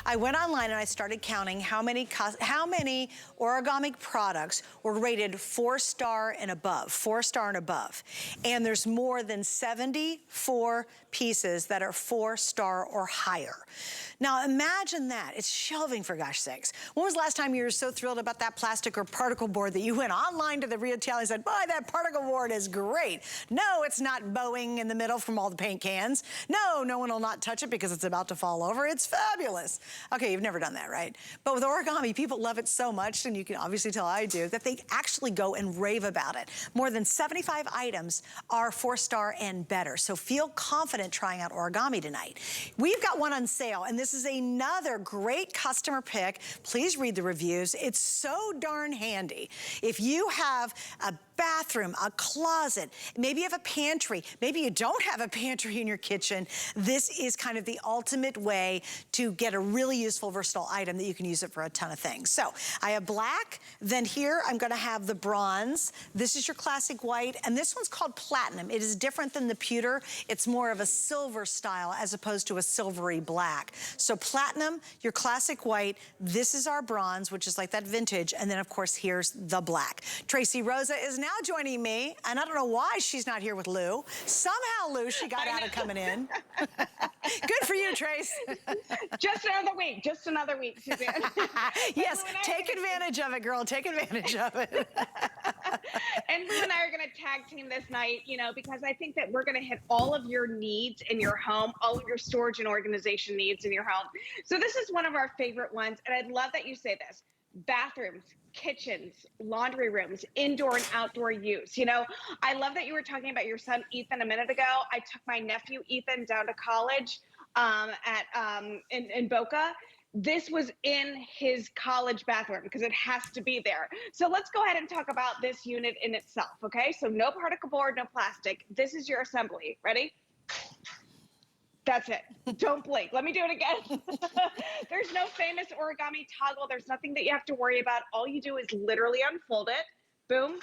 I went online and I started counting how many origami products were rated 4-star and above, 4-star and above. And there's more than 74 pieces that are 4-star or higher. Now imagine that, it's shelving for gosh sakes. When was the last time you were so thrilled about that plastic or particle board that you went online to the retailer and said, boy, that particle board is great. No, it's not bowing in the middle from all the paint cans. No, no one will not touch it because it's about to fall over. It's fabulous. Okay, you've never done that, right? But with origami, people love it so much, and you can obviously tell I do, that they actually go and rave about it. More than 75 items are 4-star and better. So feel confident trying out origami tonight. We've got one on sale, and this is another great customer pick. Please read the reviews. It's so darn handy. If you have a bathroom, a closet, maybe you have a pantry, maybe you don't have a pantry in your kitchen, this is kind of the ultimate way to get a really useful, versatile item that you can use it for a ton of things. So I have black, then here I'm gonna have the bronze. This is your classic white, and this one's called platinum. It is different than the pewter. It's more of a silver style as opposed to a silvery black. So platinum, your classic white, this is our bronze, which is like that vintage, and then of course here's the black. Tracy Rosa is now joining me, and I don't know why she's not here with Lou. Somehow, Lou, she got out of coming in. Good for you, Trace. Just another week, Suzanne. Yes, take advantage of it, girl. Take advantage of it. And Lou and I are going to tag team this night, you know, because I think that we're going to hit all of your needs in your home, all of your storage and organization needs in your home. So this is one of our favorite ones, and I'd love that you say this. Bathrooms, kitchens, laundry rooms, indoor and outdoor use. You know, I love that you were talking about your son, Ethan, a minute ago. I took my nephew, Ethan, down to college in Boca. This was in his college bathroom because it has to be there. So let's go ahead and talk about this unit in itself, okay? So no particle board, no plastic. This is your assembly. Ready? That's it. Don't blink. Let me do it again. There's no famous origami toggle. There's nothing that you have to worry about. All you do is literally unfold it. Boom.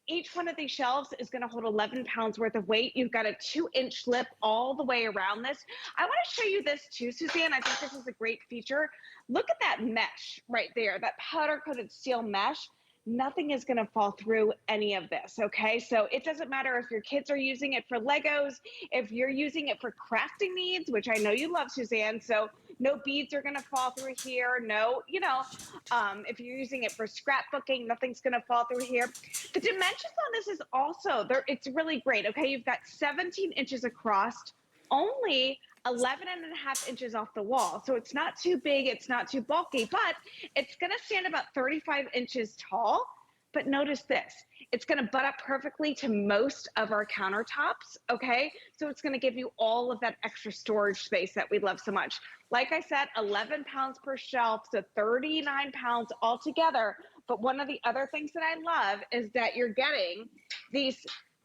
Each one of these shelves is going to hold 11 pounds worth of weight. You've got a 2-inch lip all the way around this. I want to show you this too, Suzanne. I think this is a great feature. Look at that mesh right there, that powder-coated steel mesh. Nothing is going to fall through any of this, okay? So it doesn't matter if your kids are using it for Legos, if you're using it for crafting needs, which I know you love, Suzanne, so no beads are going to fall through here. No, you know, if you're using it for scrapbooking, nothing's going to fall through here. The dimensions on this is also, it's really great, okay? You've got 17 inches across, only 11.5 inches off the wall. So it's not too big, it's not too bulky, but it's gonna stand about 35 inches tall. But notice this, it's gonna butt up perfectly to most of our countertops, okay? So it's gonna give you all of that extra storage space that we love so much. Like I said, 11 pounds per shelf, so 39 pounds altogether. But one of the other things that I love is that you're getting these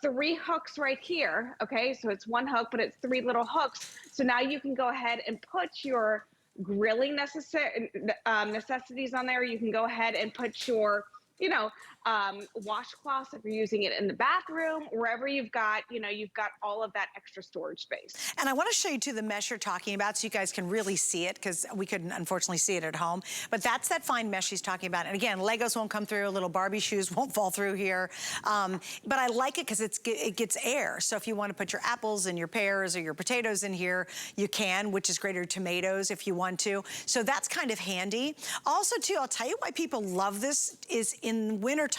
3 hooks right here, okay? So it's 1 hook, but it's 3 little hooks. So now you can go ahead and put your grilling necessities on there. You can go ahead and put your, you know, washcloths if you're using it in the bathroom, wherever you've got, you know, you've got all of that extra storage space. And I want to show you too the mesh you're talking about so you guys can really see it, because we couldn't unfortunately see it at home. But that's that fine mesh she's talking about. And again, Legos won't come through, little Barbie shoes won't fall through here. But I like it because it gets air. So if you want to put your apples and your pears or your potatoes in here, you can, which is great, or tomatoes if you want to. So that's kind of handy. Also too, I'll tell you why people love this is in wintertime.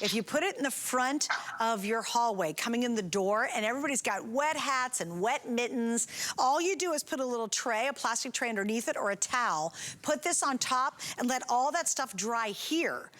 If you put it in the front of your hallway, coming in the door, and everybody's got wet hats and wet mittens, all you do is put a little tray, a plastic tray underneath it, or a towel, put this on top, and let all that stuff dry here.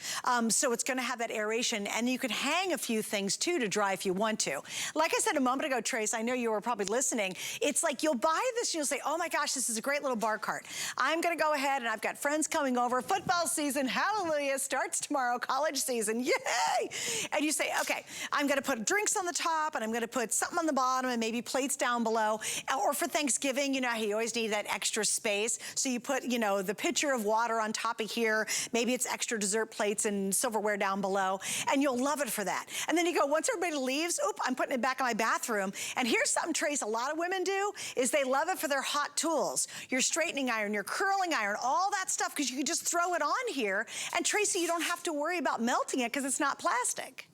So it's gonna have that aeration, and you could hang a few things too to dry if you want to. Like I said a moment ago, Trace, I know you were probably listening, it's like you'll buy this and you'll say, oh my gosh, this is a great little bar cart. I'm gonna go ahead and I've got friends coming over, football season, hallelujah, starts tomorrow, college season, yay! And you say, okay, I'm gonna put drinks on the top and I'm gonna put something on the bottom and maybe plates down below. Or for Thanksgiving, you know how you always need that extra space. So you put, you know, the pitcher of water on top of here. Maybe it's extra dessert plates and silverware down below. And you'll love it for that. And then you go, once everybody leaves, oop, I'm putting it back in my bathroom. And here's something, Trace, a lot of women do, is they love it for their hot tools. Your straightening iron, your curling iron, all that stuff, because you can just throw it on here. And Tracy, you don't have to worry about melting it because it's not plastic.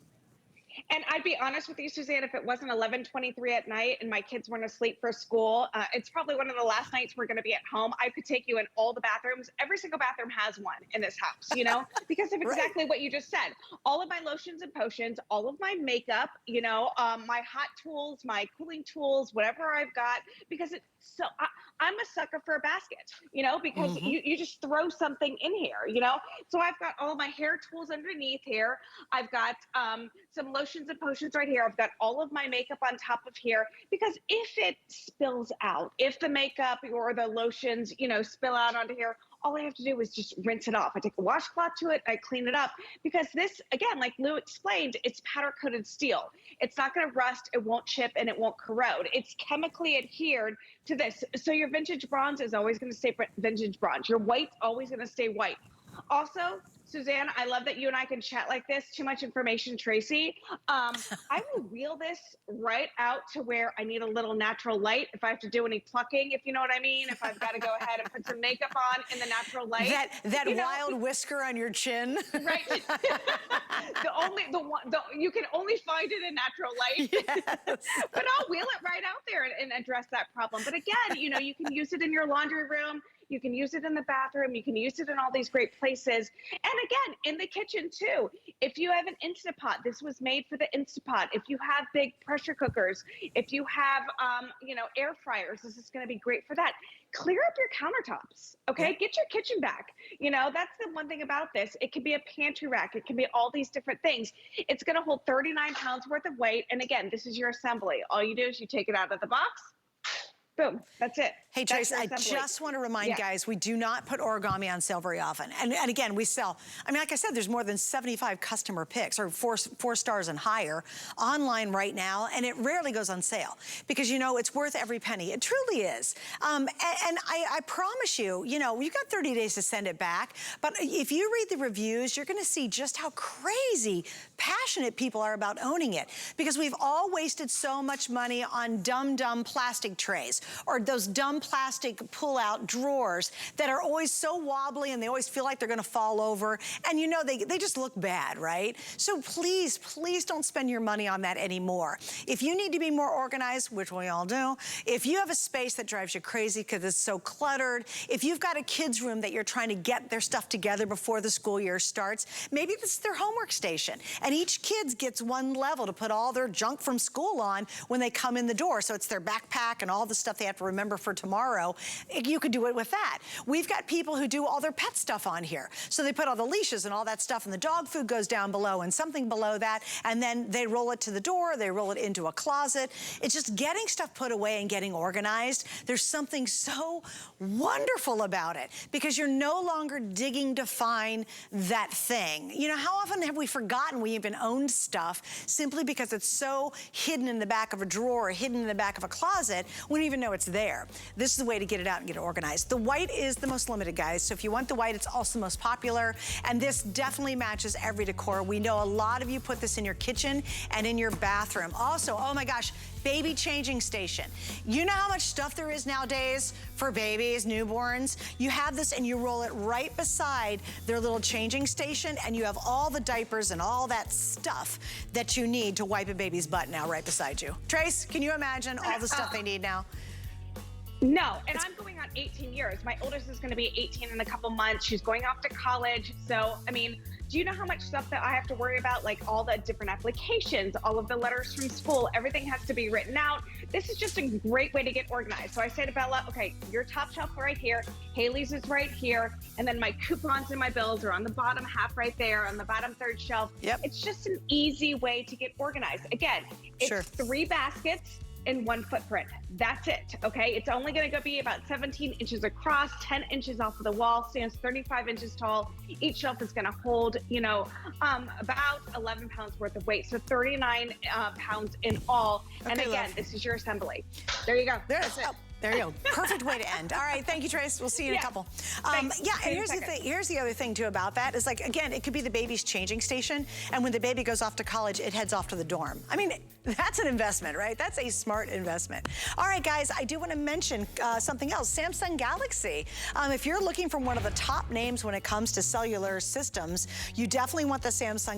And I'd be honest with you, Suzanne, if it wasn't 11:23 at night and my kids weren't asleep for school, it's probably one of the last nights we're going to be at home. I could take you in all the bathrooms. Every single bathroom has one in this house, you know, because of exactly what you just said. All of my lotions and potions, all of my makeup, you know, my hot tools, my cooling tools, whatever I've got, because it's so, I'm a sucker for a basket, you know, because you just throw something in here, you know. So I've got all my hair tools underneath here. I've got some lotions and potions right here. I've got all of my makeup on top of here, because if it spills out, if the makeup or the lotions, you know, spill out onto here, all I have to do is just rinse it off. I take a washcloth to it, I clean it up, because this, again, like Lou explained, it's powder coated steel. It's not going to rust, it won't chip, and it won't corrode. It's chemically adhered to this. So your vintage bronze is always going to stay vintage bronze. Your white's always going to stay white. Also, Suzanne, I love that you and I can chat like this. Too much information, Tracy. I will wheel this right out to where I need a little natural light. If I have to do any plucking, if you know what I mean. If I've got to go ahead and put some makeup on in the natural light. That wild whisker on your chin. Right. You can only find it in natural light. Yes. But I'll wheel it right out there and address that problem. But again, you know, you can use it in your laundry room. You can use it in the bathroom. You can use it in all these great places. And again, in the kitchen too. If you have an Instapot, this was made for the Instapot. If you have big pressure cookers, if you have, you know, air fryers, this is going to be great for that. Clear up your countertops, okay? Get your kitchen back. You know, that's the one thing about this. It can be a pantry rack. It can be all these different things. It's going to hold 39 pounds worth of weight. And again, this is your assembly. All you do is you take it out of the box. Boom, that's it. Hey, Trace, I just want to remind guys, we do not put origami on sale very often. And again, we sell, I mean, like I said, there's more than 75 customer picks, or four stars and higher, online right now, and it rarely goes on sale. Because, you know, it's worth every penny. It truly is. And I promise you, you know, you've got 30 days to send it back, but if you read the reviews, you're going to see just how crazy passionate people are about owning it. Because we've all wasted so much money on dumb plastic trays, or those dumb plastic pull-out drawers that are always so wobbly and they always feel like they're gonna fall over. And you know, they just look bad, right? So please, please don't spend your money on that anymore. If you need to be more organized, which we all do, if you have a space that drives you crazy because it's so cluttered, if you've got a kid's room that you're trying to get their stuff together before the school year starts, maybe this is their homework station. And each kid gets one level to put all their junk from school on when they come in the door. So it's their backpack and all the stuff they have to remember for tomorrow. You could do it with that. We've got people who do all their pet stuff on here. So they put all the leashes and all that stuff, and the dog food goes down below and something below that, and then they roll it to the door, they roll it into a closet. It's just getting stuff put away and getting organized. There's something so wonderful about it, because you're no longer digging to find that thing. You know, how often have we forgotten we even owned stuff simply because it's so hidden in the back of a drawer, or hidden in the back of a closet, we don't even know it's there. This is the way to get it out and get it organized. The white is the most limited, guys. So if you want the white, it's also the most popular. And this definitely matches every decor. We know a lot of you put this in your kitchen and in your bathroom. Also, oh my gosh, baby changing station. You know how much stuff there is nowadays for babies, newborns? You have this and you roll it right beside their little changing station, and you have all the diapers and all that stuff that you need to wipe a baby's butt now right beside you. Trace, can you imagine all the stuff they need now? No, and I'm going on 18 years. My oldest is going to be 18 in a couple months. She's going off to college. So, I mean, do you know how much stuff that I have to worry about? Like all the different applications, all of the letters from school, everything has to be written out. This is just a great way to get organized. So I say to Bella, okay, your top shelf right here, Haley's is right here, and then my coupons and my bills are on the bottom half right there, on the bottom third shelf. Yep. It's just an easy way to get organized. Again, it's 3 baskets. in one footprint. That's it, okay? It's only gonna be about 17 inches across, 10 inches off of the wall, stands 35 inches tall. Each shelf is gonna hold, you know, about 11 pounds worth of weight, so 39 pounds in all. Okay, and again, love. this is your assembly. There you go. That's it. There you go. Perfect way to end. All right, thank you, Trace. We'll see you in a couple. Yeah, and here's the thing. Here's the other thing too about that is, like, again, it could be the baby's changing station, and when the baby goes off to college, it heads off to the dorm. I mean, that's an investment, right? That's a smart investment. All right, guys, I do want to mention something else. Samsung Galaxy. If you're looking for one of the top names when it comes to cellular systems, you definitely want the Samsung